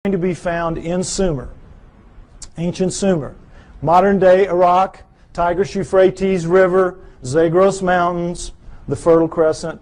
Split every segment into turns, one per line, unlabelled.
to be found in Sumer, ancient Sumer. Modern day Iraq, Tigris-Euphrates River, Zagros Mountains, the Fertile Crescent.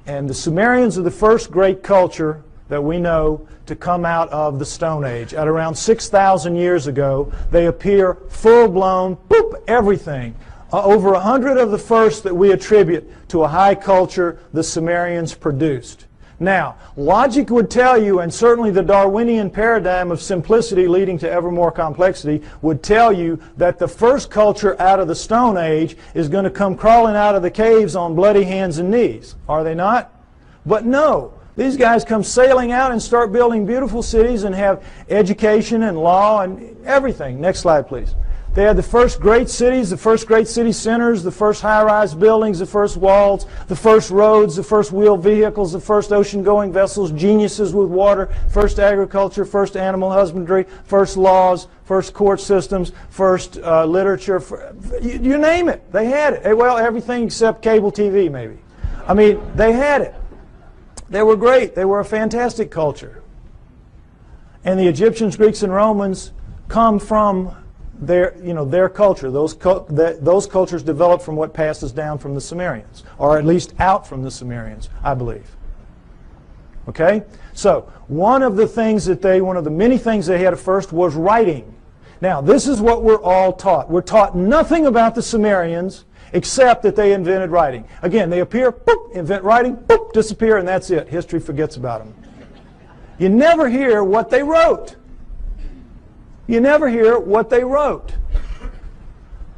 And the Sumerians are the first great culture that we know to come out of the Stone Age. At around 6,000 years ago, they appear full-blown, boop, everything. Over 100 of the first that we attribute to a high culture the Sumerians produced. Now, logic would tell you, and certainly the Darwinian paradigm of simplicity leading to ever more complexity would tell you that the first culture out of the Stone Age is going to come crawling out of the caves on bloody hands and knees. Are they not? But no. These guys come sailing out and start building beautiful cities and have education and law and everything. Next slide, please. They had the first great cities, the first great city centers, the first high-rise buildings, the first walls, the first roads, the first wheeled vehicles, the first ocean-going vessels, geniuses with water, first agriculture, first animal husbandry, first laws, first court systems, first literature. You name it. They had it. Well, everything except cable TV, maybe. I mean, they had it. They were great. They were a fantastic culture. And the Egyptians, Greeks, and Romans come from their culture. Those cultures developed from what passes down from the Sumerians, or at least out from the Sumerians, I believe. Okay? So, one of the many things they had at first was writing. Now, this is what we're all taught. We're taught nothing about the Sumerians except that they invented writing. Again, they appear, boop, invent writing, boop, disappear, and that's it. History forgets about them. You never hear what they wrote. You never hear what they wrote.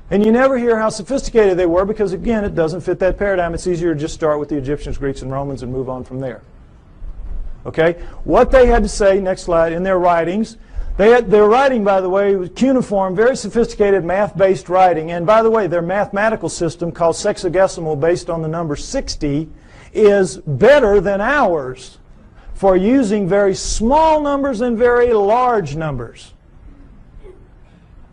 And you never hear how sophisticated they were because, again, it doesn't fit that paradigm. It's easier to just start with the Egyptians, Greeks, and Romans and move on from there. Okay? What they had to say, next slide, in their writings, their writing, by the way, was cuneiform, very sophisticated math-based writing. And by the way, their mathematical system, called sexagesimal, based on the number 60, is better than ours for using very small numbers and very large numbers.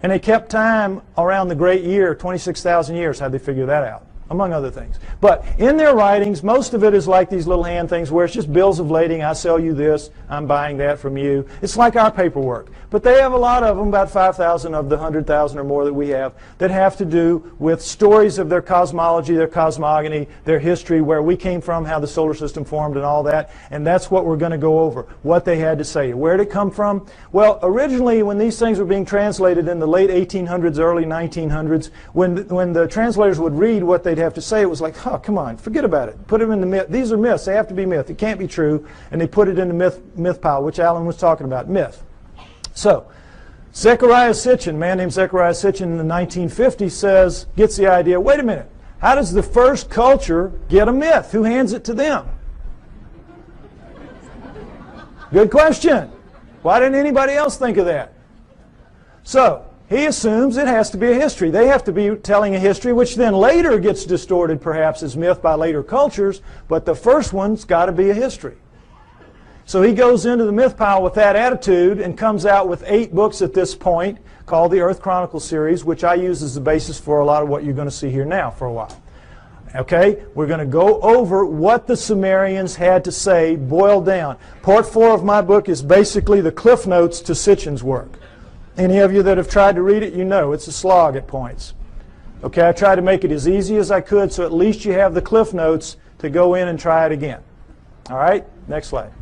And they kept time around the great year, 26,000 years. How'd they figure that out? Among other things. But in their writings, most of it is like these little hand things where it's just bills of lading. I sell you this. I'm buying that from you. It's like our paperwork. But they have a lot of them, about 5,000 of the 100,000 or more that we have, that have to do with stories of their cosmology, their cosmogony, their history, where we came from, how the solar system formed and all that. And that's what we're going to go over, what they had to say. Where did it come from? Well, originally when these things were being translated in the late 1800s, early 1900s, when the translators would read what they'd have to say, it was like, oh, come on, forget about it. Put them in the myth. These are myths. They have to be myth. It can't be true. And they put it in the myth pile, which Alan was talking about, myth. So, Zechariah Sitchin, a man named Zechariah Sitchin in the 1950s gets the idea, wait a minute, how does the first culture get a myth? Who hands it to them? Good question. Why didn't anybody else think of that? So, he assumes it has to be a history. They have to be telling a history, which then later gets distorted perhaps as myth by later cultures, but the first one's got to be a history. So he goes into the myth pile with that attitude and comes out with 8 books at this point called the Earth Chronicles series, which I use as the basis for a lot of what you're going to see here now for a while. Okay, we're going to go over what the Sumerians had to say, boiled down. Part 4 of my book is basically the cliff notes to Sitchin's work. Any of you that have tried to read it, you know it's a slog at points. Okay, I tried to make it as easy as I could so at least you have the cliff notes to go in and try it again. All right, next slide.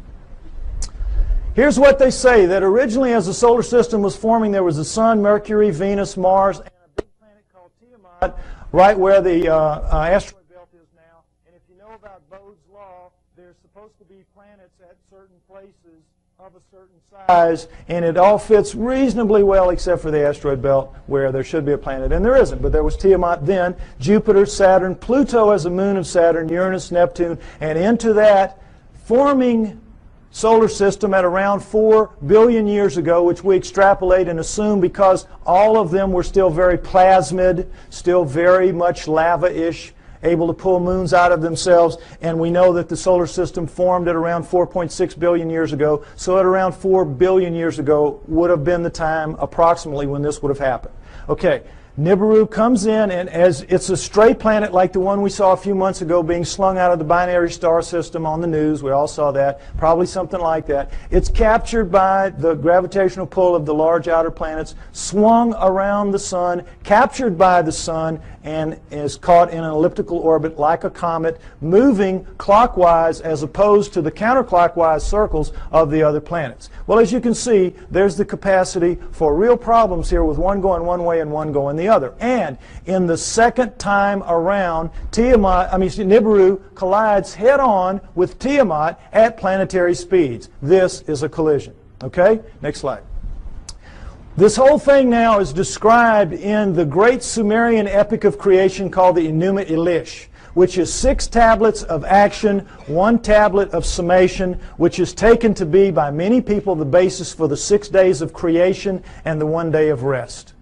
Here's what they say, that originally as the solar system was forming, there was the Sun, Mercury, Venus, Mars, and a big planet called Tiamat, right where the asteroid belt is now. And if you know about Bode's law, there's supposed to be planets at certain places of a certain size, and it all fits reasonably well except for the asteroid belt where there should be a planet, and there isn't. But there was Tiamat then, Jupiter, Saturn, Pluto as a moon of Saturn, Uranus, Neptune, and into that forming solar system at around 4 billion years ago, which we extrapolate and assume because all of them were still very plasmid, still very much lava-ish, able to pull moons out of themselves, and we know that the solar system formed at around 4.6 billion years ago, so at around 4 billion years ago would have been the time approximately when this would have happened. Okay, Nibiru comes in, and as it's a stray planet like the one we saw a few months ago being slung out of the binary star system on the news. We all saw that. Probably something like that. It's captured by the gravitational pull of the large outer planets, swung around the sun, captured by the sun, and is caught in an elliptical orbit like a comet, moving clockwise as opposed to the counterclockwise circles of the other planets. Well, as you can see, there's the capacity for real problems here with one going one way and one going the other. And in the second time around, Nibiru collides head-on with Tiamat at planetary speeds. This is a collision. Okay? Next slide. This whole thing now is described in the great Sumerian epic of creation called the Enuma Elish, which is 6 tablets of action, 1 tablet of summation, which is taken to be by many people the basis for the 6 days of creation and the 1 day of rest.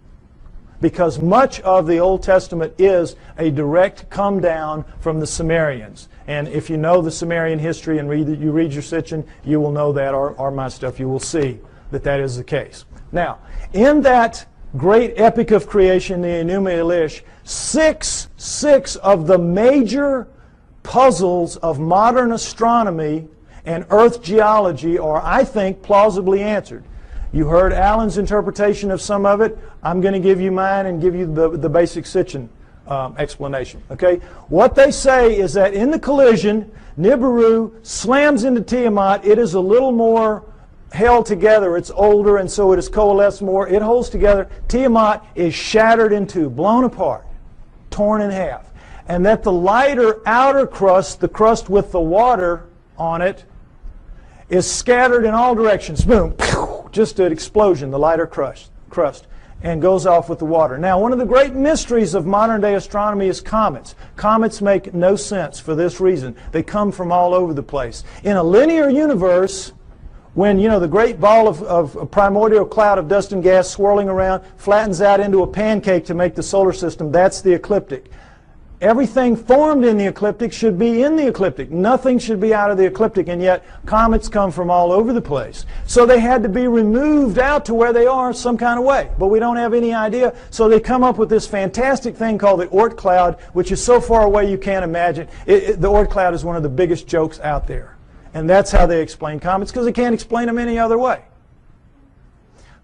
Because much of the Old Testament is a direct come down from the Sumerians. And if you know the Sumerian history and you read your Sitchin, you will know that, or my stuff, you will see that that is the case. Now, in that great epic of creation, the Enuma Elish, six of the major puzzles of modern astronomy and Earth geology are, I think, plausibly answered. You heard Alan's interpretation of some of it. I'm going to give you mine and give you the basic Sitchin explanation. Okay? What they say is that in the collision, Nibiru slams into Tiamat. It is a little more held together. It's older, and so it is coalesced more. It holds together. Tiamat is shattered in two, blown apart, torn in half. And that the lighter outer crust, the crust with the water on it, is scattered in all directions. Boom. Just an explosion, the lighter crust, and goes off with the water. Now, one of the great mysteries of modern-day astronomy is comets. Comets make no sense for this reason. They come from all over the place. In a linear universe, when, you know, the great ball of a primordial cloud of dust and gas swirling around flattens out into a pancake to make the solar system, that's the ecliptic. Everything formed in the ecliptic should be in the ecliptic. Nothing should be out of the ecliptic, and yet comets come from all over the place. So they had to be removed out to where they are some kind of way, but we don't have any idea. So they come up with this fantastic thing called the Oort cloud, which is so far away you can't imagine. The Oort cloud is one of the biggest jokes out there. And that's how they explain comets, because they can't explain them any other way.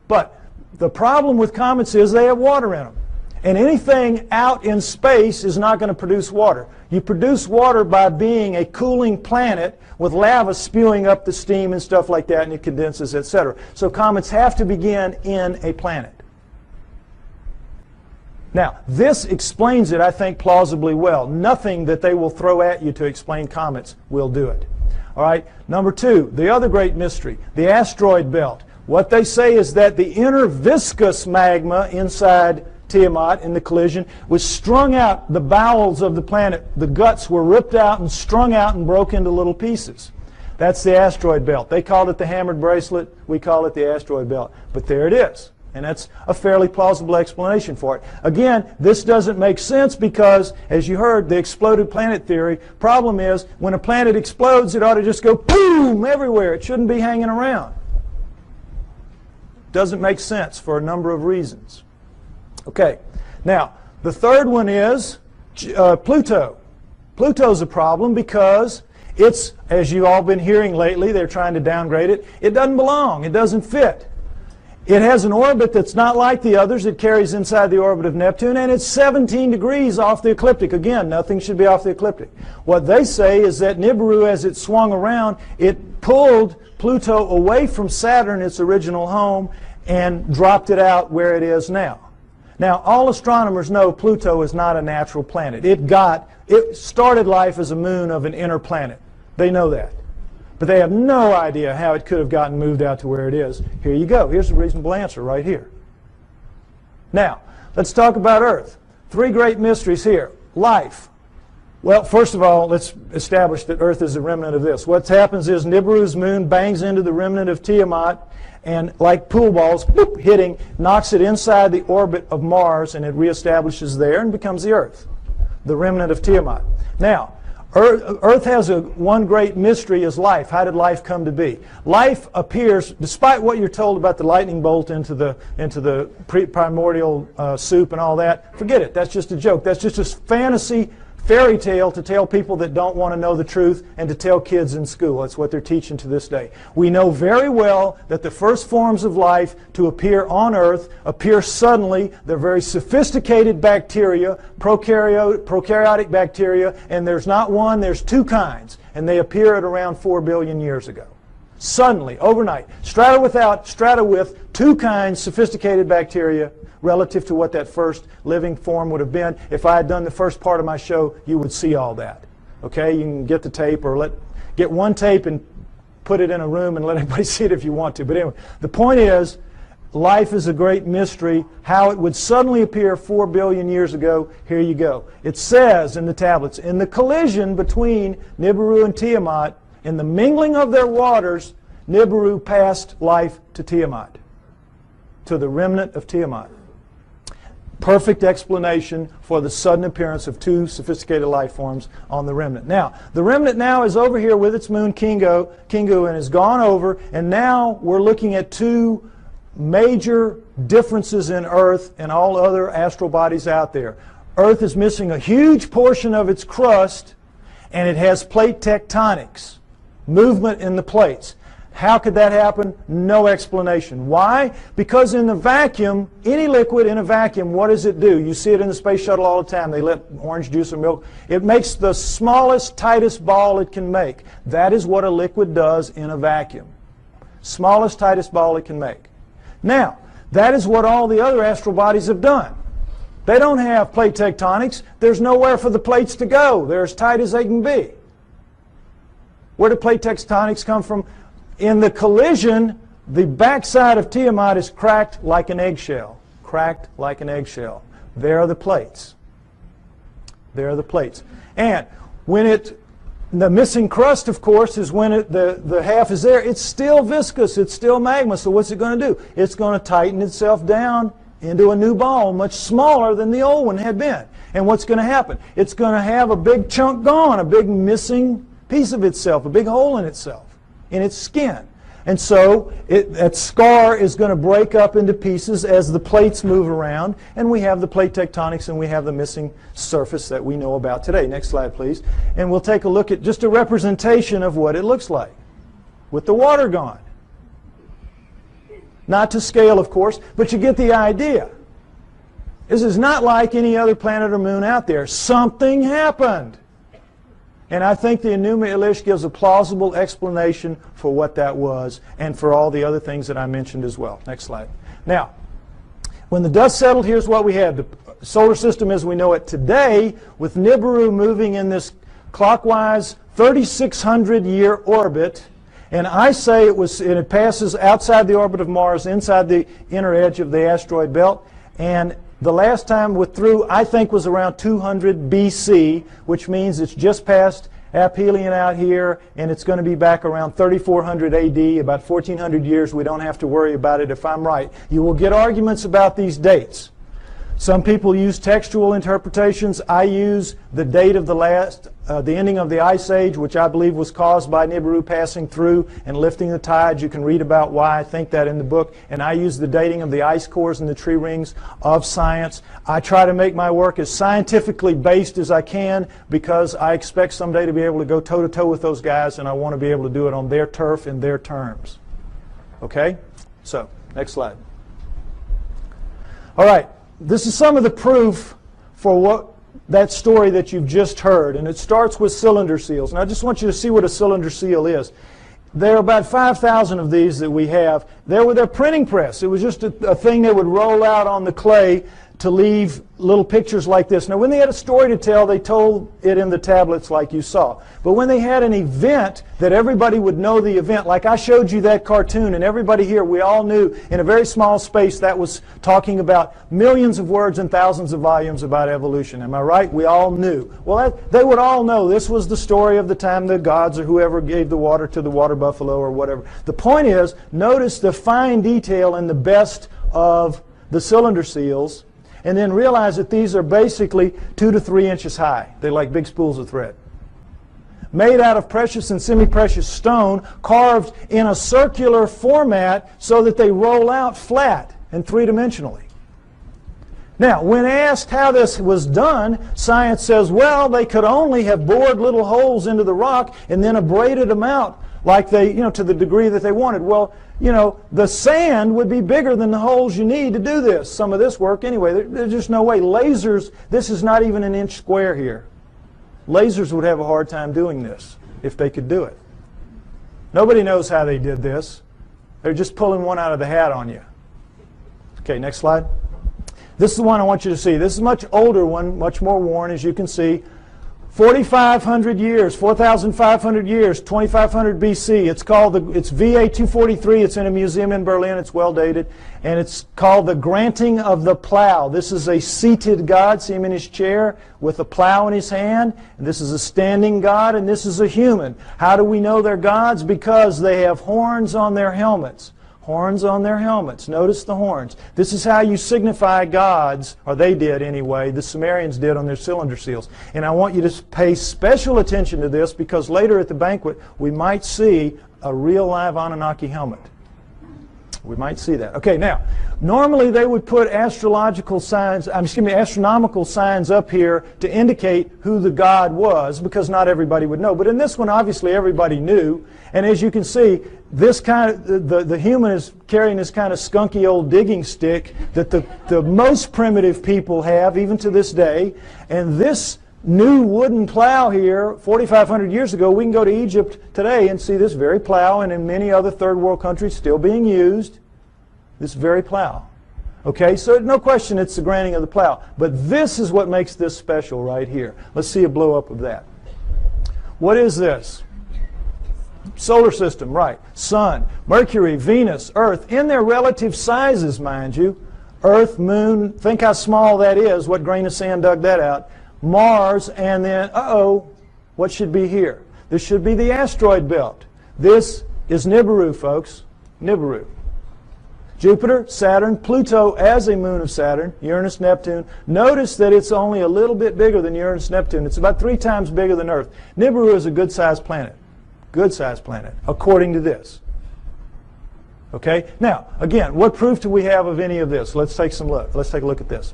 But the problem with comets is they have water in them. And anything out in space is not going to produce water. You produce water by being a cooling planet with lava spewing up the steam and stuff like that, and it condenses, etc. So comets have to begin in a planet. Now, this explains it, I think, plausibly well. Nothing that they will throw at you to explain comets will do it. All right. Number 2, the other great mystery, the asteroid belt. What they say is that the inner viscous magma inside Tiamat in the collision was strung out the bowels of the planet. The guts were ripped out and strung out and broke into little pieces. That's the asteroid belt. They called it the hammered bracelet. We call it the asteroid belt. But there it is. And that's a fairly plausible explanation for it. Again, this doesn't make sense because, as you heard, the exploded planet theory. Problem is, when a planet explodes, it ought to just go boom everywhere. It shouldn't be hanging around. Doesn't make sense for a number of reasons. Okay, now, the third one is Pluto. Pluto's a problem because it's, as you've all been hearing lately, they're trying to downgrade it. It doesn't belong. It doesn't fit. It has an orbit that's not like the others. It carries inside the orbit of Neptune, and it's 17 degrees off the ecliptic. Again, nothing should be off the ecliptic. What they say is that Nibiru, as it swung around, it pulled Pluto away from Saturn, its original home, and dropped it out where it is now. Now, all astronomers know Pluto is not a natural planet. It started life as a moon of an inner planet. They know that. But they have no idea how it could have gotten moved out to where it is. Here you go. Here's the reasonable answer right here. Now, let's talk about Earth. 3 great mysteries here. Life. Well, first of all, let's establish that Earth is a remnant of this. What happens is Nibiru's moon bangs into the remnant of Tiamat, and like pool balls, boop, hitting, knocks it inside the orbit of Mars, and it reestablishes there and becomes the Earth, the remnant of Tiamat. Now, Earth has one great mystery is life. How did life come to be? Life appears, despite what you're told about the lightning bolt into the primordial soup and all that, forget it. That's just a joke. That's just a fantasy fairy tale to tell people that don't want to know the truth and to tell kids in school. That's what they're teaching to this day. We know very well that the first forms of life to appear on Earth appear suddenly. They're very sophisticated bacteria, prokaryotic bacteria, and there's not one, there's two kinds, and they appear at around 4 billion years ago. Suddenly, overnight, strata with two kinds, sophisticated bacteria, relative to what that first living form would have been. If I had done the first part of my show, you would see all that. Okay, you can get the tape or get one tape and put it in a room and let everybody see it if you want to. But anyway, the point is, life is a great mystery. How it would suddenly appear 4 billion years ago, here you go. It says in the tablets, in the collision between Nibiru and Tiamat, in the mingling of their waters, Nibiru passed life to Tiamat, to the remnant of Tiamat. Perfect explanation for the sudden appearance of two sophisticated life forms on the remnant. Now, the remnant now is over here with its moon Kingu and has gone over, and now we're looking at two major differences in Earth and all other astral bodies out there. Earth is missing a huge portion of its crust, and it has plate tectonics, movement in the plates. How could that happen? No explanation. Why? Because in the vacuum, any liquid in a vacuum, what does it do? You see it in the space shuttle all the time. They let orange juice or milk. It makes the smallest, tightest ball it can make. That is what a liquid does in a vacuum. Smallest, tightest ball it can make. Now, that is what all the other astral bodies have done. They don't have plate tectonics. There's nowhere for the plates to go. They're as tight as they can be. Where do plate tectonics come from? In the collision, the backside of Tiamat is cracked like an eggshell. Cracked like an eggshell. There are the plates. There are the plates. And when the missing crust, of course, is when the half is there. It's still viscous. It's still magma. So what's it going to do? It's going to tighten itself down into a new ball, much smaller than the old one had been. And what's going to happen? It's going to have a big chunk gone, a big missing piece of itself, a big hole in itself, in its skin. And so that scar is going to break up into pieces as the plates move around, and we have the plate tectonics and we have the missing surface that we know about today. Next slide, please. And we'll take a look at just a representation of what it looks like with the water gone. Not to scale, of course, but you get the idea. This is not like any other planet or moon out there. Something happened. And I think the Enuma Elish gives a plausible explanation for what that was and for all the other things that I mentioned as well. Next slide. Now, when the dust settled, here's what we had. The solar system as we know it today, with Nibiru moving in this clockwise 3,600-year orbit. And I say it passes outside the orbit of Mars, inside the inner edge of the asteroid belt. And the last time through, I think, was around 200 BC, which means it's just past aphelion out here, and it's going to be back around 3400 AD, about 1400 years. We don't have to worry about it if I'm right. You will get arguments about these dates. Some people use textual interpretations. I use the date of the ending of the Ice Age, which I believe was caused by Nibiru passing through and lifting the tides. You can read about why I think that in the book. And I use the dating of the ice cores and the tree rings of science. I try to make my work as scientifically based as I can because I expect someday to be able to go toe-to-toe with those guys, and I want to be able to do it on their turf in their terms. Okay? So, next slide. All right. This is some of the proof for that story that you've just heard, and it starts with cylinder seals. And I just want you to see what a cylinder seal is. There are about 5,000 of these that we have. They were their printing press. It was just a thing they would roll out on the clay to leave little pictures like this. Now, when they had a story to tell, they told it in the tablets like you saw. But when they had an event that everybody would know the event, like I showed you that cartoon, and everybody here, we all knew in a very small space that was talking about millions of words and thousands of volumes about evolution. Am I right? We all knew. Well, they would all know this was the story of the time the gods or whoever gave the water to the water buffalo or whatever. The point is, notice the fine detail in the best of the cylinder seals, and then realize that these are basically 2 to 3 inches high. They're like big spools of thread. made out of precious and semi-precious stone, carved in a circular format so that they roll out flat and three-dimensionally. Now, when asked how this was done, science says, well, they could only have bored little holes into the rock and then abraded them out like they, to the degree that they wanted. Well, the sand would be bigger than the holes you need to do this, some of this work anyway. There's just no way. Lasers, this is not even an inch square here. Lasers would have a hard time doing this if they could do it. Nobody knows how they did this. They're just pulling one out of the hat on you. Okay, next slide. This is the one I want you to see. This is a much older one, much more worn, as you can see. 4,500 years, 4,500 years, 2,500 BC. It's called it's VA 243. It's in a museum in Berlin. It's well dated. And it's called the Granting of the Plow. This is a seated God. See him in his chair with a plow in his hand. And this is a standing God, and this is a human. How do we know they're gods? Because they have horns on their helmets. Horns on their helmets. Notice the horns. This is how you signify gods, or they did anyway, the Sumerians did on their cylinder seals. And I want you to pay special attention to this because later at the banquet we might see a real live Anunnaki helmet. We might see that. Okay, now, normally they would put astronomical signs up here to indicate who the god was because not everybody would know. But in this one, obviously, everybody knew. And as you can see, this the human is carrying this kind of skunky old digging stick that the most primitive people have, even to this day. And this new wooden plow here, 4,500 years ago, we can go to Egypt today and see this very plow, and in many other third world countries still being used, this very plow. Okay, so no question it's the granting of the plow. But this is what makes this special right here. Let's see a blow-up of that. What is this? Solar system, right. Sun, Mercury, Venus, Earth, in their relative sizes, mind you. Earth, Moon, think how small that is. What grain of sand dug that out? Mars, and then, what should be here? This should be the asteroid belt. This is Nibiru, folks. Nibiru. Jupiter, Saturn, Pluto as a moon of Saturn, Uranus, Neptune. Notice that it's only a little bit bigger than Uranus, Neptune. It's about 3 times bigger than Earth. Nibiru is a good-sized planet. Good-sized planet, according to this. Okay? Now, again, what proof do we have of any of this? Let's take some look. Let's take a look at this.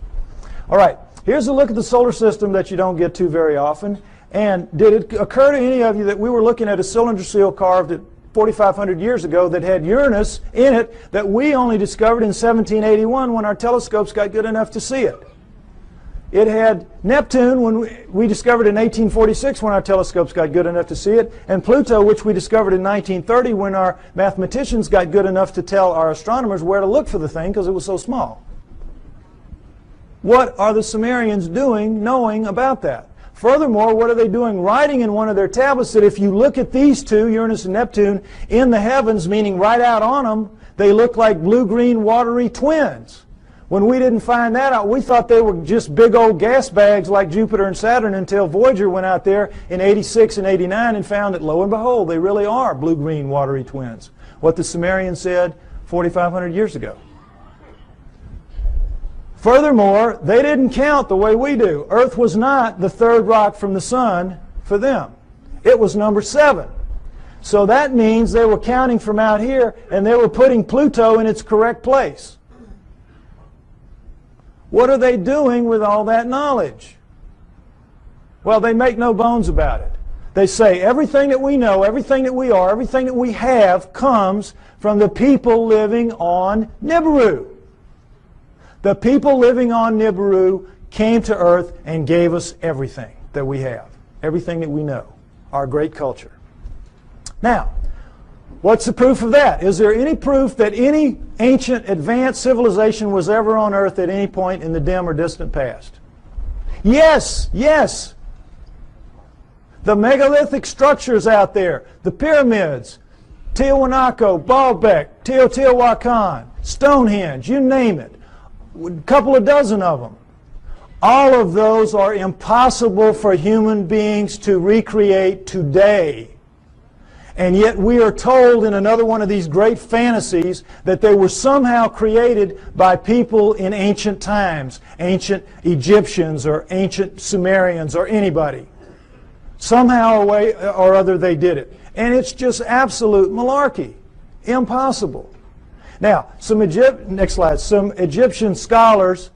All right. Here's a look at the solar system that you don't get to very often. And did it occur to any of you that we were looking at a cylinder seal carved at 4,500 years ago that had Uranus in it that we only discovered in 1781 when our telescopes got good enough to see it? It had Neptune when we discovered in 1846 when our telescopes got good enough to see it, and Pluto, which we discovered in 1930 when our mathematicians got good enough to tell our astronomers where to look for the thing because it was so small. What are the Sumerians doing knowing about that? Furthermore, what are they doing writing in one of their tablets that if you look at these two, Uranus and Neptune, in the heavens, meaning right out on them, they look like blue-green watery twins? When we didn't find that out, we thought they were just big old gas bags like Jupiter and Saturn until Voyager went out there in 86 and 89 and found that, lo and behold, they really are blue-green watery twins. What the Sumerians said 4,500 years ago. Furthermore, they didn't count the way we do. Earth was not the third rock from the sun for them. It was number 7. So that means they were counting from out here and they were putting Pluto in its correct place. What are they doing with all that knowledge? Well, they make no bones about it. They say everything that we know, everything that we are, everything that we have comes from the people living on Nibiru. The people living on Nibiru came to Earth and gave us everything that we have, everything that we know, our great culture. Now, what's the proof of that? Is there any proof that any ancient advanced civilization was ever on Earth at any point in the dim or distant past? Yes, yes. The megalithic structures out there, the pyramids, Tiwanaku, Baalbek, Teotihuacan, Stonehenge, you name it. A couple of dozen of them. All of those are impossible for human beings to recreate today. And yet we are told in another one of these great fantasies that they were somehow created by people in ancient times, ancient Egyptians or ancient Sumerians or anybody. Somehow or other they did it. And it's just absolute malarkey. Impossible. Now, next slide. Some Egyptian scholars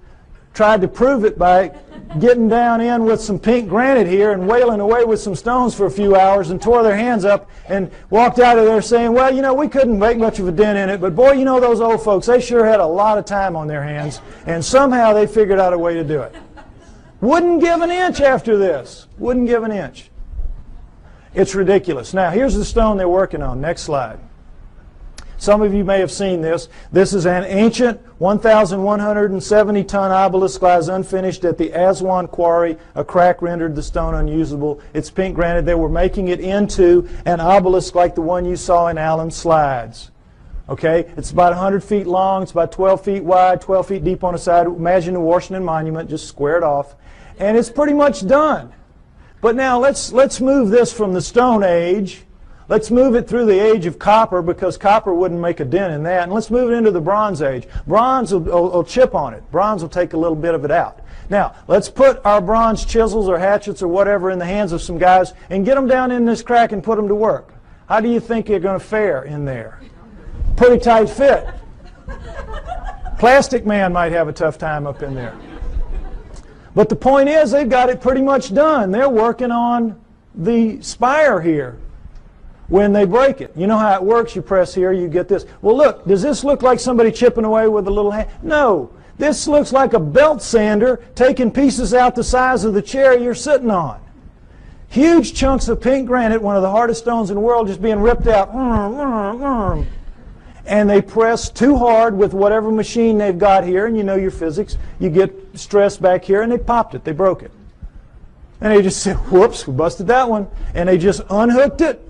tried to prove it by getting down in with some pink granite here and wailing away with some stones for a few hours and tore their hands up and walked out of there saying, well, you know, we couldn't make much of a dent in it, but boy, you know, those old folks, they sure had a lot of time on their hands, and somehow they figured out a way to do it. Wouldn't give an inch after this. Wouldn't give an inch. It's ridiculous. Now, here's the stone they're working on. Next slide. Some of you may have seen this. This is an ancient 1,170-ton obelisk lies unfinished at the Aswan quarry. A crack rendered the stone unusable. It's pink granite. They were making it into an obelisk like the one you saw in Alan's slides. Okay? It's about 100 feet long. It's about 12 feet wide, 12 feet deep on the side. Imagine the Washington Monument, just squared off. And it's pretty much done. But now let's move this from the Stone Age. Let's move it through the age of copper, because copper wouldn't make a dent in that. And let's move it into the Bronze Age. Bronze will chip on it. Bronze will take a little bit of it out. Now, let's put our bronze chisels or hatchets or whatever in the hands of some guys and get them down in this crack and put them to work. How do you think you're going to fare in there? Pretty tight fit. Plastic Man might have a tough time up in there. But the point is, they've got it pretty much done. They're working on the spire here. When they break it, you know how it works. You press here, you get this. Well, look, does this look like somebody chipping away with a little hand? No. This looks like a belt sander taking pieces out the size of the chair you're sitting on. Huge chunks of pink granite, one of the hardest stones in the world, just being ripped out. And they press too hard with whatever machine they've got here, and you know your physics. You get stress back here, and they popped it. They broke it. And they just said, whoops, we busted that one. And they just unhooked it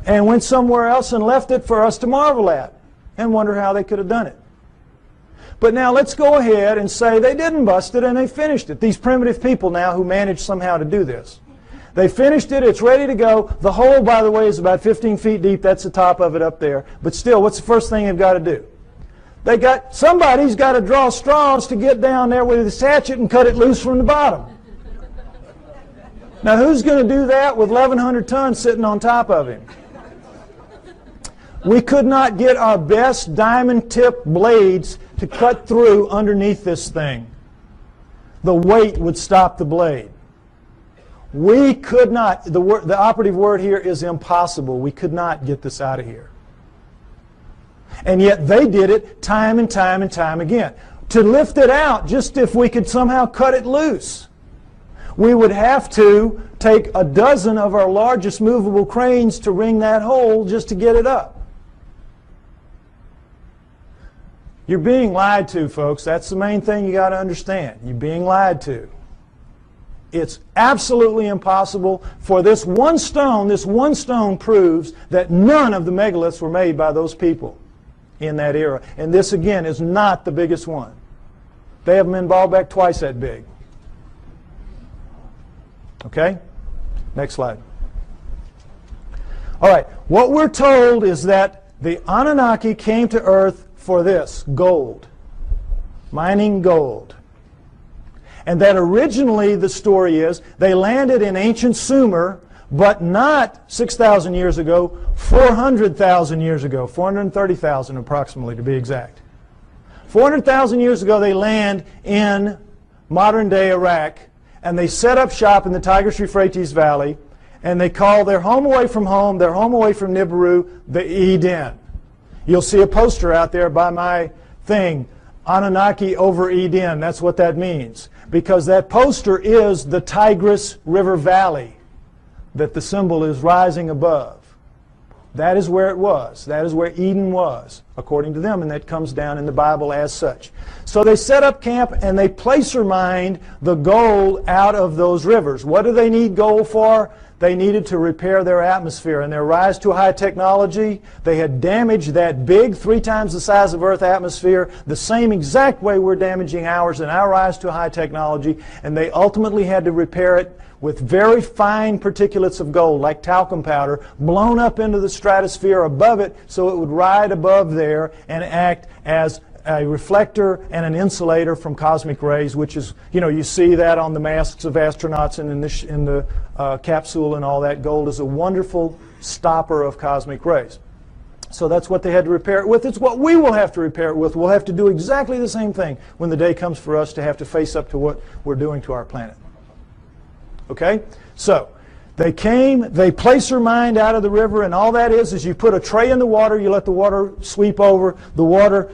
and went somewhere else and left it for us to marvel at and wonder how they could have done it. But now let's go ahead and say they didn't bust it and they finished it. These primitive people now who managed somehow to do this. They finished it. It's ready to go. The hole, by the way, is about 15 feet deep. That's the top of it up there. But still, what's the first thing they've got to do? Somebody's got to draw straws to get down there with his hatchet and cut it loose from the bottom. Now, who's going to do that with 1,100 tons sitting on top of him? We could not get our best diamond-tipped blades to cut through underneath this thing. The weight would stop the blade. We could not, the operative word here is impossible. We could not get this out of here. And yet they did it time and time and time again. To lift it out, just if we could somehow cut it loose, we would have to take a dozen of our largest movable cranes to wring that hole just to get it up. You're being lied to, folks. That's the main thing you got to understand. You're being lied to. It's absolutely impossible for this one stone. This one stone proves that none of the megaliths were made by those people in that era. And this, again, is not the biggest one. They have them in Baalbek twice that big. Okay? Next slide. All right. What we're told is that the Anunnaki came to Earth for this, gold, mining gold. And that originally the story is they landed in ancient Sumer, but not 6,000 years ago, 400,000 years ago, 430,000 approximately to be exact. 400,000 years ago they land in modern-day Iraq, and they set up shop in the Tigris-Euphrates Valley, and they call their home away from home, their home away from Nibiru, the Eden. You'll see a poster out there by my thing, Anunnaki over Eden. That's what that means. Because that poster is the Tigris River Valley that the symbol is rising above. That is where it was. That is where Eden was, according to them, and that comes down in the Bible as such. So they set up camp and they placer mined the gold out of those rivers. What do they need gold for? They needed to repair their atmosphere. In their rise to high technology, they had damaged that big, 3 times the size of Earth atmosphere, the same exact way we're damaging ours in our rise to high technology, and they ultimately had to repair it with very fine particulates of gold, like talcum powder, blown up into the stratosphere above it so it would ride above there and act as a reflector and an insulator from cosmic rays, which is, you see that on the masks of astronauts and in the capsule and all that. Gold is a wonderful stopper of cosmic rays. So that's what they had to repair it with. It's what we will have to repair it with. We'll have to do exactly the same thing when the day comes for us to have to face up to what we're doing to our planet. Okay? So they came, they place her mind out of the river, and all that is you put a tray in the water, you let the water sweep over, the water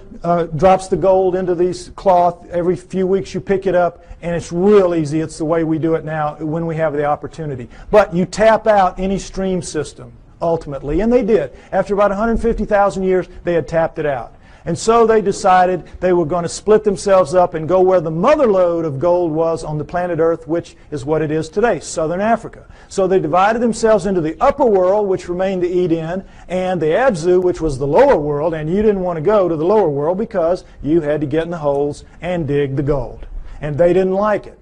drops the gold into these cloth. Every few weeks you pick it up, and it's real easy. It's the way we do it now when we have the opportunity. But you tap out any stream system, ultimately, and they did. After about 150,000 years, they had tapped it out. And so they decided they were going to split themselves up and go where the mother lode of gold was on the planet Earth, which is what it is today, southern Africa. So they divided themselves into the upper world, which remained the Eden, and the Abzu, which was the lower world, and you didn't want to go to the lower world because you had to get in the holes and dig the gold. And they didn't like it.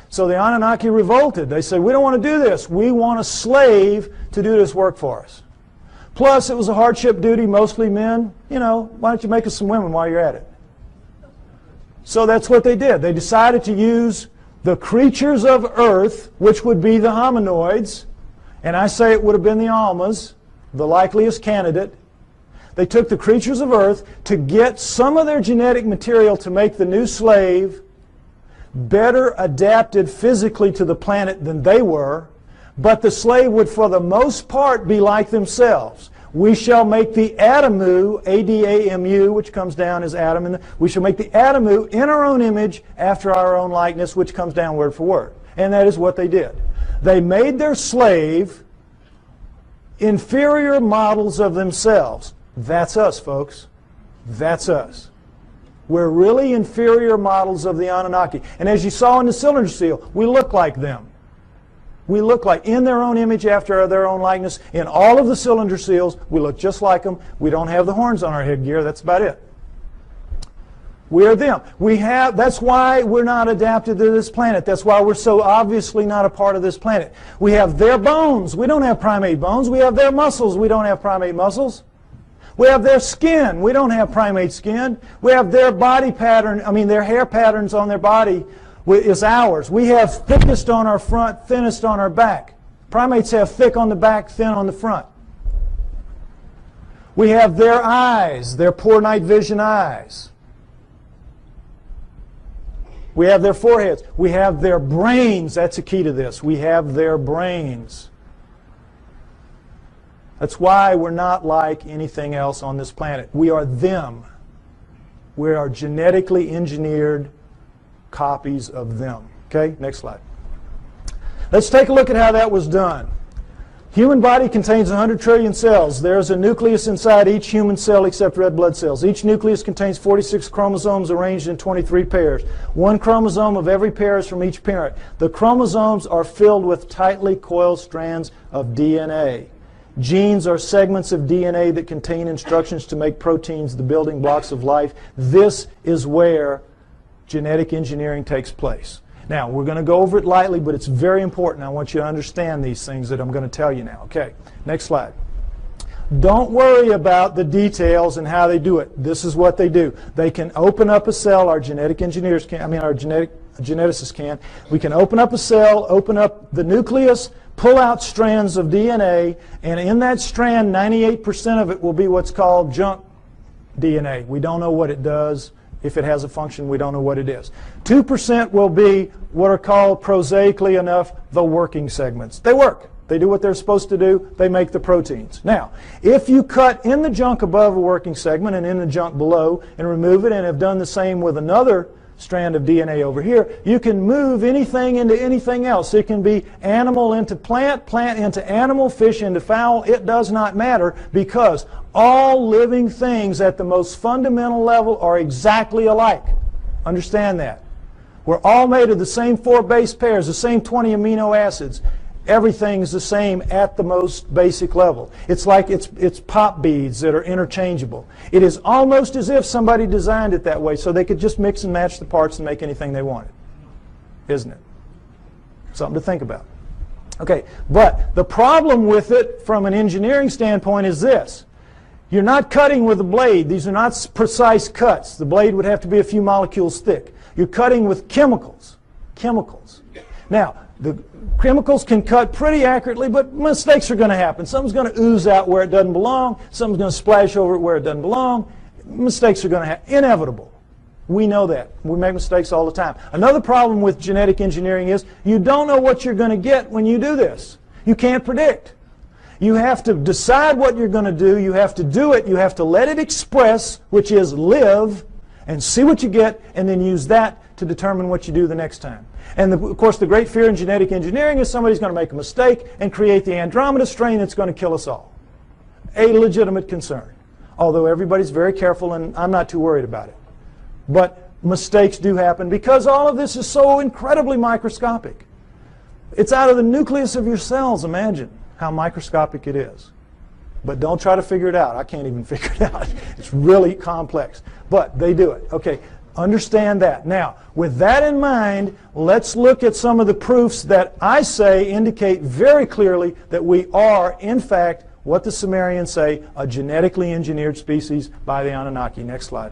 So the Anunnaki revolted. They said, we don't want to do this. We want a slave to do this work for us. Plus, it was a hardship duty, mostly men. Why don't you make us some women while you're at it? So that's what they did. They decided to use the creatures of Earth, which would be the hominoids, and I say it would have been the Almas, the likeliest candidate. They took the creatures of Earth to get some of their genetic material to make the new slave better adapted physically to the planet than they were, but the slave would for the most part be like themselves. We shall make the Adamu, A-D-A-M-U, which comes down as Adam, and we shall make the Adamu in our own image after our own likeness, which comes down word for word. And that is what they did. They made their slave inferior models of themselves. That's us, folks. That's us. We're really inferior models of the Anunnaki. And as you saw in the cylinder seal, we look like them. We look like, in their own image after their own likeness. In all of the cylinder seals, we look just like them. We don't have the horns on our headgear. That's about it. We are them. That's why we're not adapted to this planet. That's why we're so obviously not a part of this planet. We have their bones. We don't have primate bones. We have their muscles. We don't have primate muscles. We have their skin. We don't have primate skin. We have their body pattern, their hair patterns on their body is ours. We have thickest on our front, thinnest on our back. Primates have thick on the back, thin on the front. We have their eyes, their poor night vision eyes. We have their foreheads. We have their brains. That's the key to this. We have their brains. That's why we're not like anything else on this planet. We are them. We are genetically engineered copies of them. Okay, next slide. Let's take a look at how that was done. Human body contains 100 trillion cells. There's a nucleus inside each human cell except red blood cells. Each nucleus contains 46 chromosomes arranged in 23 pairs. One chromosome of every pair is from each parent. The chromosomes are filled with tightly coiled strands of DNA. Genes are segments of DNA that contain instructions to make proteins, the building blocks of life. This is where genetic engineering takes place. Now, we're going to go over it lightly, but it's very important. I want you to understand these things that I'm going to tell you now. Okay, next slide. Don't worry about the details and how they do it. This is what they do. They can open up a cell, our genetic engineers can, our geneticists can. We can open up a cell, open up the nucleus, pull out strands of DNA, and in that strand, 98% of it will be what's called junk DNA. We don't know what it does. If it has a function, we don't know what it is. 2% will be what are called, prosaically enough, the working segments. They work. They do what they're supposed to do. They make the proteins. Now, if you cut in the junk above a working segment and in the junk below and remove it and have done the same with another strand of DNA over here, you can move anything into anything else. It can be animal into plant, plant into animal, fish into fowl. It does not matter because all living things at the most fundamental level are exactly alike. Understand that. We're all made of the same 4 base pairs, the same 20 amino acids. Everything's the same at the most basic level. It's like it's pop beads that are interchangeable. It is almost as if somebody designed it that way so they could just mix and match the parts and make anything they wanted. Isn't it? Something to think about. Okay, but the problem with it from an engineering standpoint is this. You're not cutting with a blade. These are not precise cuts. The blade would have to be a few molecules thick. You're cutting with chemicals. Chemicals. Now, the chemicals can cut pretty accurately, but mistakes are going to happen. Something's going to ooze out where it doesn't belong. Something's going to splash over it where it doesn't belong. Mistakes are going to happen. Inevitable. We know that. We make mistakes all the time. Another problem with genetic engineering is you don't know what you're going to get when you do this. You can't predict. You have to decide what you're going to do. You have to do it. You have to let it express, which is live, and see what you get, and then use that to determine what you do the next time. And of course, the great fear in genetic engineering is somebody's going to make a mistake and create the Andromeda strain that's going to kill us all. A legitimate concern. Although everybody's very careful, and I'm not too worried about it. But mistakes do happen because all of this is so incredibly microscopic. It's out of the nucleus of your cells, imagine how microscopic it is. But don't try to figure it out. I can't even figure it out. It's really complex. But they do it. Okay, understand that. Now, with that in mind, let's look at some of the proofs that I say indicate very clearly that we are, in fact, what the Sumerians say, a genetically engineered species by the Anunnaki. Next slide.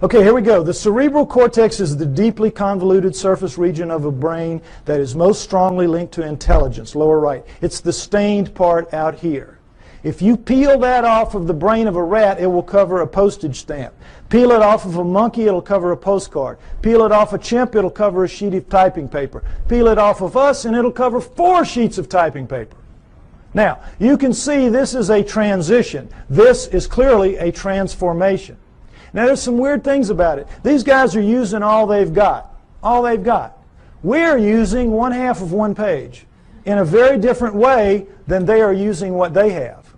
Okay, here we go. The cerebral cortex is the deeply convoluted surface region of a brain that is most strongly linked to intelligence, lower right. It's the stained part out here. If you peel that off of the brain of a rat, it will cover a postage stamp. Peel it off of a monkey, it'll cover a postcard. Peel it off a chimp, it'll cover a sheet of typing paper. Peel it off of us, and it'll cover 4 sheets of typing paper. Now, you can see this is a transition. This is clearly a transformation. Now, there's some weird things about it. These guys are using all they've got. All they've got. We're using 1/2 of one page in a very different way than they are using what they have.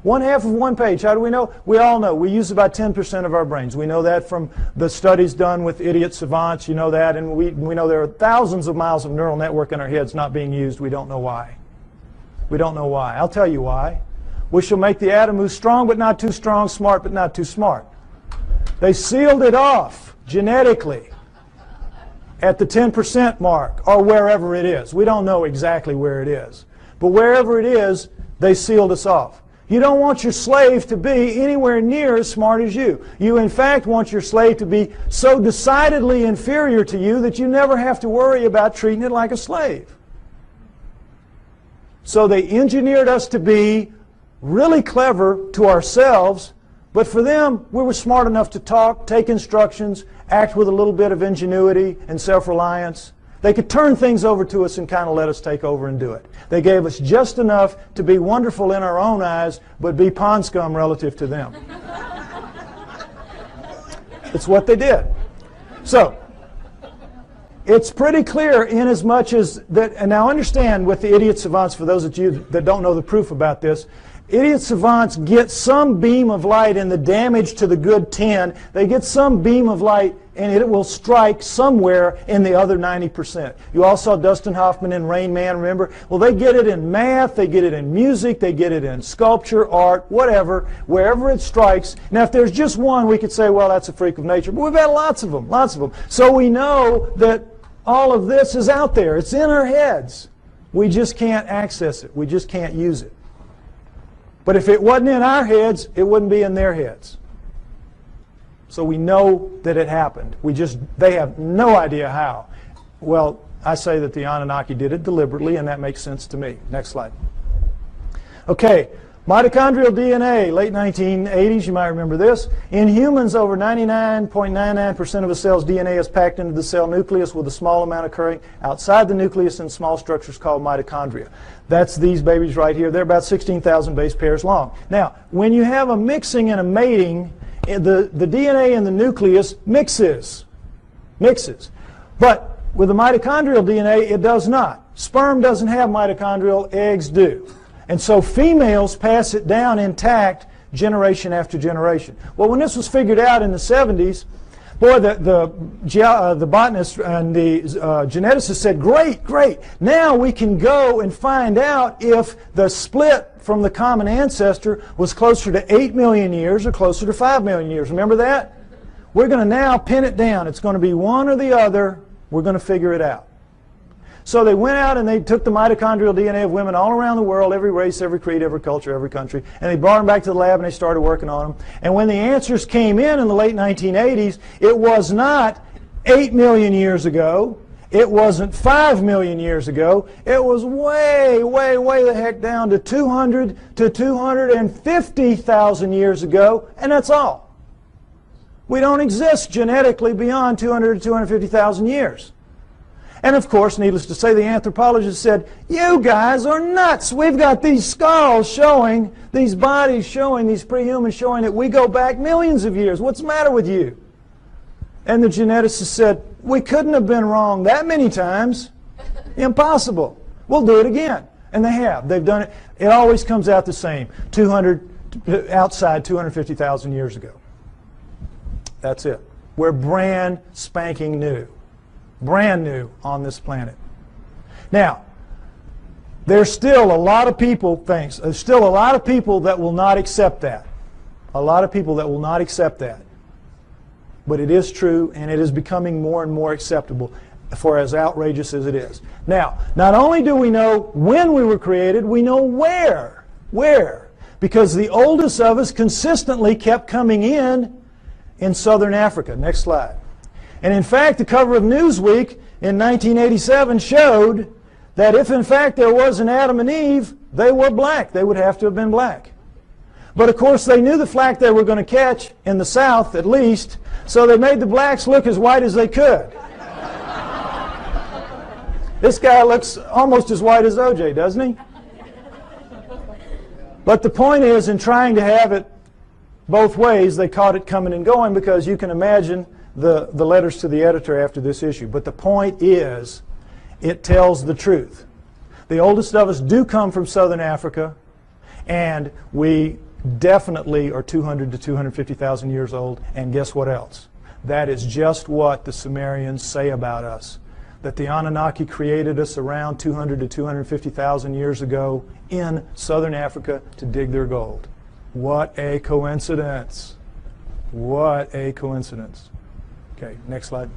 1/2 of one page. How do we know? We all know. We use about 10% of our brains. We know that from the studies done with idiot savants. You know that. And we know there are thousands of miles of neural network in our heads not being used. We don't know why. We don't know why. I'll tell you why. We shall make the atom who's strong but not too strong, smart but not too smart. They sealed it off genetically at the 10% mark or wherever it is. We don't know exactly where it is. But wherever it is, they sealed us off. You don't want your slave to be anywhere near as smart as you. You, in fact, want your slave to be so decidedly inferior to you that you never have to worry about treating it like a slave. So they engineered us to be really clever to ourselves, but for them, we were smart enough to talk, take instructions, act with a little bit of ingenuity and self-reliance. They could turn things over to us and kind of let us take over and do it. They gave us just enough to be wonderful in our own eyes, but be pond scum relative to them. It's what they did. So, it's pretty clear in as much as that, and now understand with the idiot savants, for those of you that don't know the proof about this, idiot savants get some beam of light in the damage to the good 10. They get some beam of light and it will strike somewhere in the other 90%. You all saw Dustin Hoffman in Rain Man, remember? Well, they get it in math, they get it in music, they get it in sculpture, art, whatever, wherever it strikes. Now, if there's just one, we could say, well, that's a freak of nature. But we've had lots of them, lots of them. So we know that all of this is out there. It's in our heads. We just can't access it. We just can't use it. But if it wasn't in our heads, it wouldn't be in their heads. So we know that it happened. They have no idea how. Well, I say that the Anunnaki did it deliberately, and that makes sense to me. Next slide. Okay, mitochondrial DNA, late 1980s, you might remember this. In humans, over 99.99% of a cell's DNA is packed into the cell nucleus, with a small amount occurring outside the nucleus in small structures called mitochondria. That's these babies right here. They're about 16,000 base pairs long. Now, when you have a mixing and a mating, the DNA in the nucleus mixes. But with the mitochondrial DNA, it does not. Sperm doesn't have mitochondrial, eggs do. And so females pass it down intact generation after generation. Well, when this was figured out in the 70s, boy, the botanists and the geneticists said, great. Now we can go and find out if the split from the common ancestor was closer to 8 million years or closer to 5 million years. Remember that? We're going to now pin it down. It's going to be one or the other. We're going to figure it out. So they went out and they took the mitochondrial DNA of women all around the world, every race, every creed, every culture, every country, and they brought them back to the lab and they started working on them. And when the answers came in the late 1980s, it was not 8 million years ago. It wasn't 5 million years ago. It was way, way, way the heck down to 200 to 250,000 years ago, and that's all. We don't exist genetically beyond 200 to 250,000 years. And of course, needless to say, the anthropologists said, you guys are nuts. We've got these skulls showing, these bodies showing, these prehumans showing that we go back millions of years. What's the matter with you? And the geneticists said, we couldn't have been wrong that many times. Impossible. We'll do it again. And they have. They've done it. It always comes out the same. Outside 250,000 years ago. That's it. We're brand spanking new. Brand new on this planet. Now, there's still a lot of people, there's still a lot of people that will not accept that. A lot of people that will not accept that. But it is true, and it is becoming more and more acceptable, for as outrageous as it is. Now, not only do we know when we were created, we know where. Where? Because the oldest of us consistently kept coming in southern Africa. Next slide. And in fact, the cover of Newsweek in 1987 showed that if in fact there was an Adam and Eve, they were black. They would have to have been black. But of course they knew the flack they were going to catch, in the South at least, so they made the blacks look as white as they could. This guy looks almost as white as OJ, doesn't he? But the point is, in trying to have it both ways, they caught it coming and going, because you can imagine the letters to the editor after this issue. But the point is, it tells the truth. The oldest of us do come from southern Africa, and we definitely are 200 to 250,000 years old. And guess what else? That is just what the Sumerians say about us. That the Anunnaki created us around 200 to 250,000 years ago in southern Africa to dig their gold. What a coincidence. What a coincidence. Okay, next slide.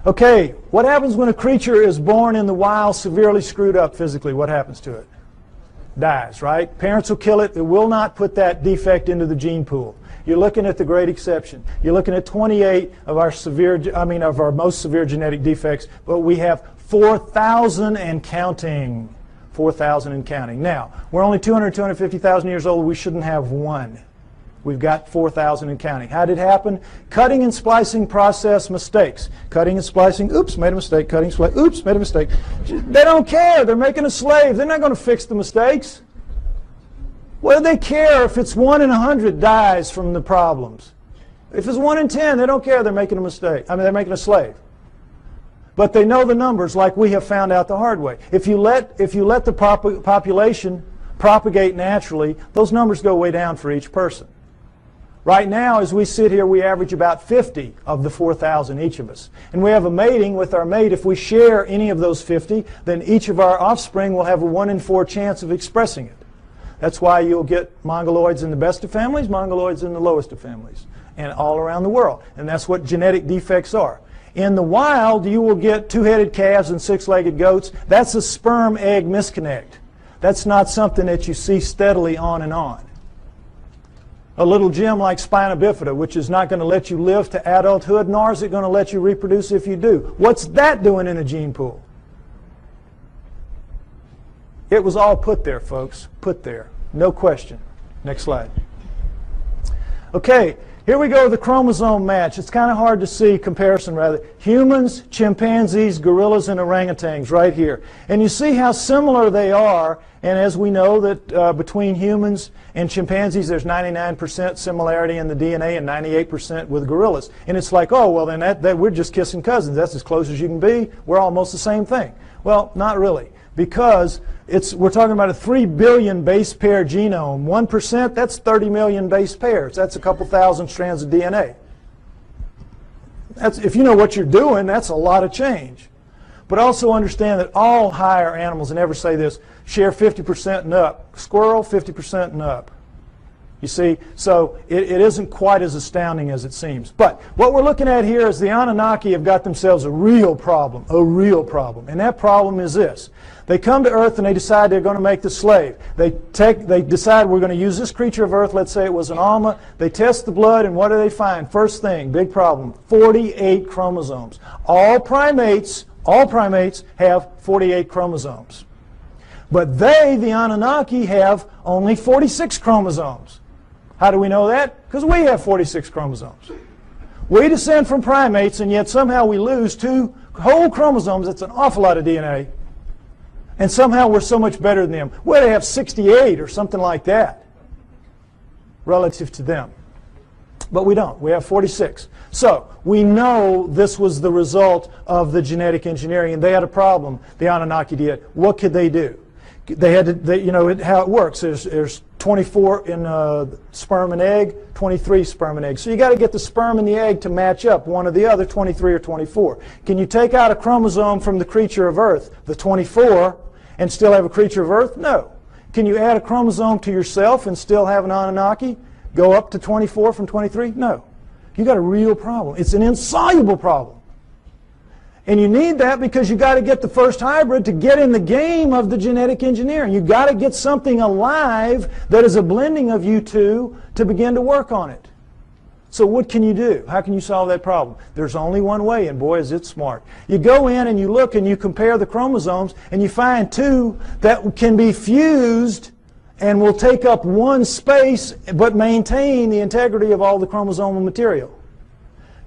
Okay, what happens when a creature is born in the wild severely screwed up physically? What happens to it? Dies, right? Parents will kill it. They will not put that defect into the gene pool. You're looking at the great exception. You're looking at 28 of our most severe genetic defects, but we have 4,000 and counting. 4,000 and counting. Now, we're only 200, 250,000 years old. We shouldn't have one. We've got 4,000 and counting. How did it happen? Cutting and splicing process mistakes. Cutting and splicing, oops, made a mistake. Cutting, splicing, oops, made a mistake. They don't care. They're making a slave. They're not going to fix the mistakes. What do they care if it's 1 in 100 dies from the problems? If it's 1 in 10, they don't care. They're making a mistake. They're making a slave. But they know the numbers, like we have found out the hard way. If you let the population propagate naturally, those numbers go way down for each person. Right now, as we sit here, we average about 50 of the 4,000, each of us. And we have a mating with our mate. If we share any of those 50, then each of our offspring will have a 1 in 4 chance of expressing it. That's why you'll get mongoloids in the best of families, mongoloids in the lowest of families, and all around the world. And that's what genetic defects are. In the wild, you will get 2-headed calves and 6-legged goats. That's a sperm-egg misconnect. That's not something that you see steadily on and on. A little gem like spina bifida, which is not going to let you live to adulthood, nor is it going to let you reproduce if you do. What's that doing in a gene pool? It was all put there, folks. Put there. No question. Next slide. Okay, here we go, the chromosome match. It's kind of hard to see, comparison rather. Humans, chimpanzees, gorillas, and orangutans right here. And you see how similar they are. And as we know that between humans and chimpanzees, there's 99% similarity in the DNA and 98% with gorillas. And it's like, oh, well, then that we're just kissing cousins. That's as close as you can be. We're almost the same thing. Well, not really. Because we're talking about a 3 billion base pair genome. 1%, that's 30 million base pairs. That's a couple thousand strands of DNA. If you know what you're doing, that's a lot of change. But also understand that all higher animals, and never say this, share 50% and up. Squirrel, 50% and up. You see, so it isn't quite as astounding as it seems. But what we're looking at here is the Anunnaki have got themselves a real problem. And that problem is this. They come to Earth and they decide they're going to make the slave. They decide we're going to use this creature of Earth, let's say it was an Alma. They test the blood and what do they find? First thing, big problem, 48 chromosomes. All primates have 48 chromosomes. But they, the Anunnaki, have only 46 chromosomes. How do we know that? Because we have 46 chromosomes. We descend from primates, and yet somehow we lose 2 whole chromosomes. That's an awful lot of DNA. And somehow we're so much better than them. Well, they have 68 or something like that relative to them. But we don't. We have 46. So we know this was the result of the genetic engineering, and they had a problem. The Anunnaki did. What could they do? They had to, you know, how it works. There's 24 in sperm and egg, 23 sperm and egg. So you got to get the sperm and the egg to match up, one or the other, 23 or 24. Can you take out a chromosome from the creature of Earth, the 24, and still have a creature of Earth? No. Can you add a chromosome to yourself and still have an Anunnaki? Go up to 24 from 23? No. You got a real problem. It's an insoluble problem. And you need that because you got to get the first hybrid to get in the game of the genetic engineering. You got to get something alive that is a blending of you two to begin to work on it. So what can you do? How can you solve that problem? There's only one way, and boy is it smart. You go in and you look and you compare the chromosomes and you find 2 that can be fused and will take up one space but maintain the integrity of all the chromosomal material.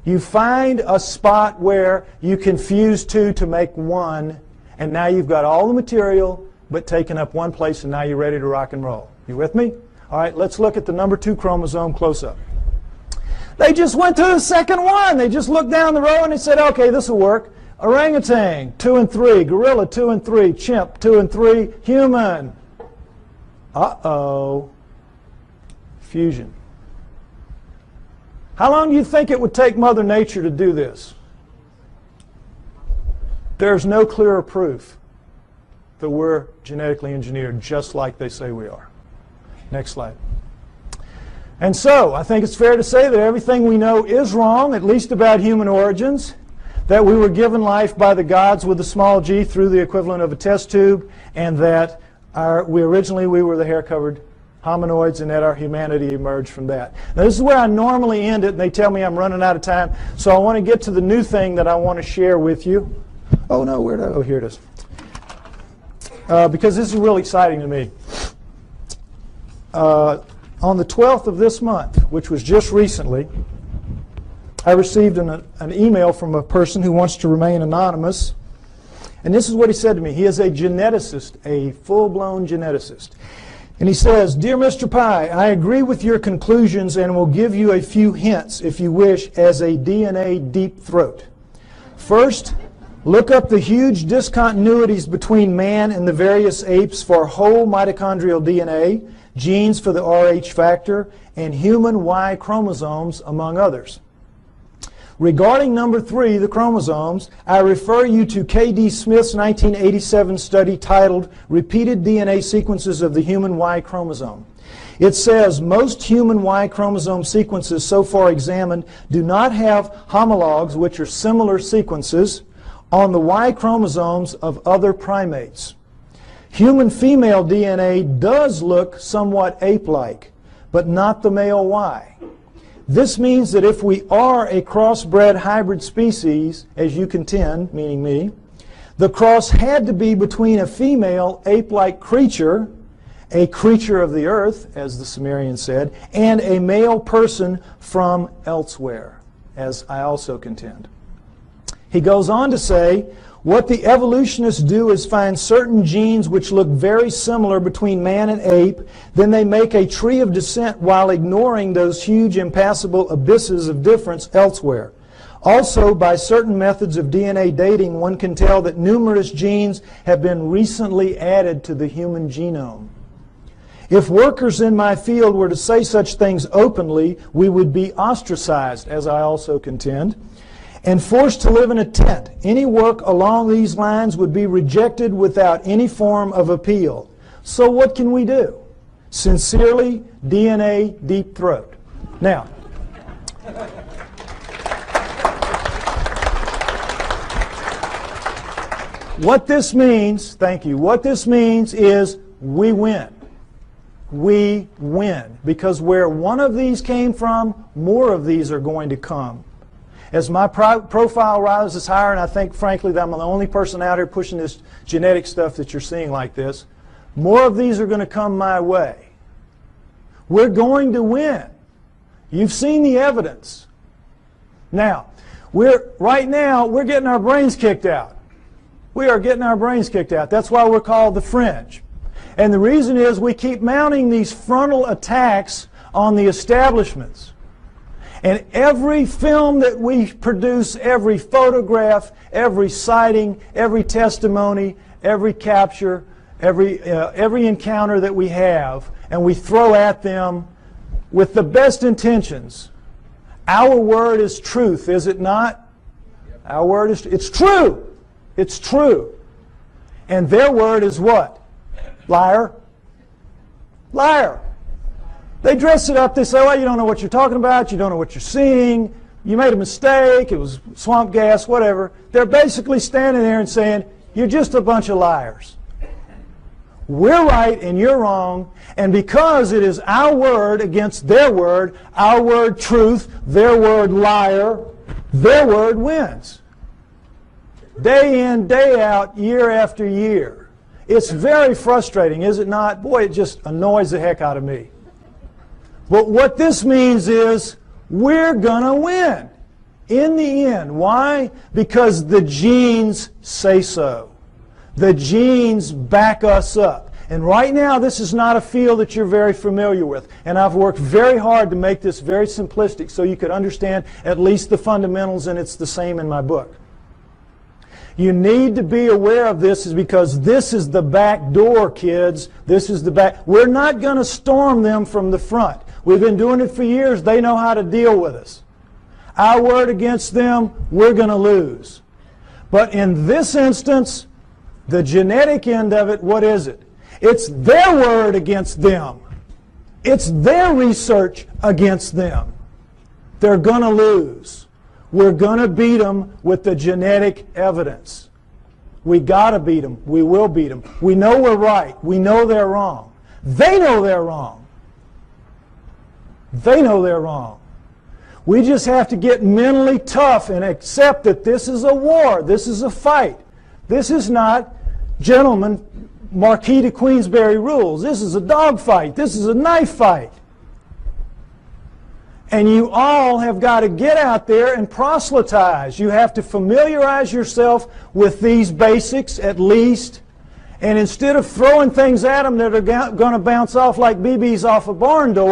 You find a spot where you can fuse 2 to make 1, and now you've got all the material but taken up one place, and now you're ready to rock and roll. You with me? All right, let's look at the number 2 chromosome close up. They just went to the second one. They just looked down the row and they said, okay, this will work. Orangutan, 2 and 3. Gorilla, 2 and 3. Chimp, 2 and 3. Human. Uh-oh. Fusion. How long do you think it would take Mother Nature to do this? There's no clearer proof that we're genetically engineered just like they say we are. Next slide. And so, I think it's fair to say that everything we know is wrong, at least about human origins, that we were given life by the gods with a small g through the equivalent of a test tube, and that we were the hair-covered hominoids, and that our humanity emerged from that. Now this is where I normally end it, and they tell me I'm running out of time, so I want to get to the new thing that I want to share with you. Oh no, oh here it is. Because this is really exciting to me. On the 12th of this month, which was just recently, I received an email from a person who wants to remain anonymous, and this is what he said to me. He is a geneticist, a full-blown geneticist. And he says, "Dear Mr. Pi, I agree with your conclusions and will give you a few hints, if you wish, as a DNA deep throat. First, look up the huge discontinuities between man and the various apes for whole mitochondrial DNA, genes for the Rh factor, and human Y chromosomes, among others. Regarding number 3, the chromosomes, I refer you to K.D. Smith's 1987 study titled Repeated DNA Sequences of the Human Y Chromosome. It says most human Y chromosome sequences so far examined do not have homologs, which are similar sequences, on the Y chromosomes of other primates. Human female DNA does look somewhat ape-like, but not the male Y. This means that if we are a crossbred hybrid species, as you contend, meaning me, the cross had to be between a female ape-like creature, a creature of the earth, as the Sumerians said, and a male person from elsewhere, as I also contend." He goes on to say, "What the evolutionists do is find certain genes which look very similar between man and ape, then they make a tree of descent while ignoring those huge impassable abysses of difference elsewhere. Also, by certain methods of DNA dating, one can tell that numerous genes have been recently added to the human genome. If workers in my field were to say such things openly, we would be ostracized, as I also contend, and forced to live in a tent. Any work along these lines would be rejected without any form of appeal. So what can we do? Sincerely, DNA deep throat. Now, what this means, thank you, what this means is we win. We win. Because where one of these came from, more of these are going to come. As my profile rises higher, and I think, frankly, that I'm the only person out here pushing this genetic stuff that you're seeing like this, more of these are going to come my way. We're going to win. You've seen the evidence. Now, right now, we're getting our brains kicked out. We are getting our brains kicked out. That's why we're called the fringe. And the reason is we keep mounting these frontal attacks on the establishments. And every film that we produce, every photograph, every sighting, every testimony, every capture, every encounter that we have, and we throw at them with the best intentions. Our word is truth, is it not? Our word is, it's true. It's true. And their word is what? Liar. Liar. They dress it up. They say, well, you don't know what you're talking about. You don't know what you're seeing. You made a mistake. It was swamp gas, whatever. They're basically standing there and saying, you're just a bunch of liars. We're right and you're wrong. And because it is our word against their word, our word truth, their word liar, their word wins. Day in, day out, year after year. It's very frustrating, is it not? Boy, it just annoys the heck out of me. But what this means is we're going to win in the end. Why? Because the genes say so. The genes back us up. And right now, this is not a field that you're very familiar with. And I've worked very hard to make this very simplistic so you could understand at least the fundamentals, and it's the same in my book. You need to be aware of this is because this is the back door, kids. This is the back. We're not going to storm them from the front. We've been doing it for years. They know how to deal with us. Our word against them, we're going to lose. But in this instance, the genetic end of it, what is it? It's their word against them. It's their research against them. They're going to lose. We're going to beat them with the genetic evidence. We got to beat them. We will beat them. We know we're right. We know they're wrong. They know they're wrong. They know they're wrong. We just have to get mentally tough and accept that this is a war. This is a fight. This is not, gentlemen, Marquis de Queensberry rules. This is a dog fight. This is a knife fight. And you all have got to get out there and proselytize. You have to familiarize yourself with these basics at least. And instead of throwing things at them that are going to bounce off like BBs off a barn door,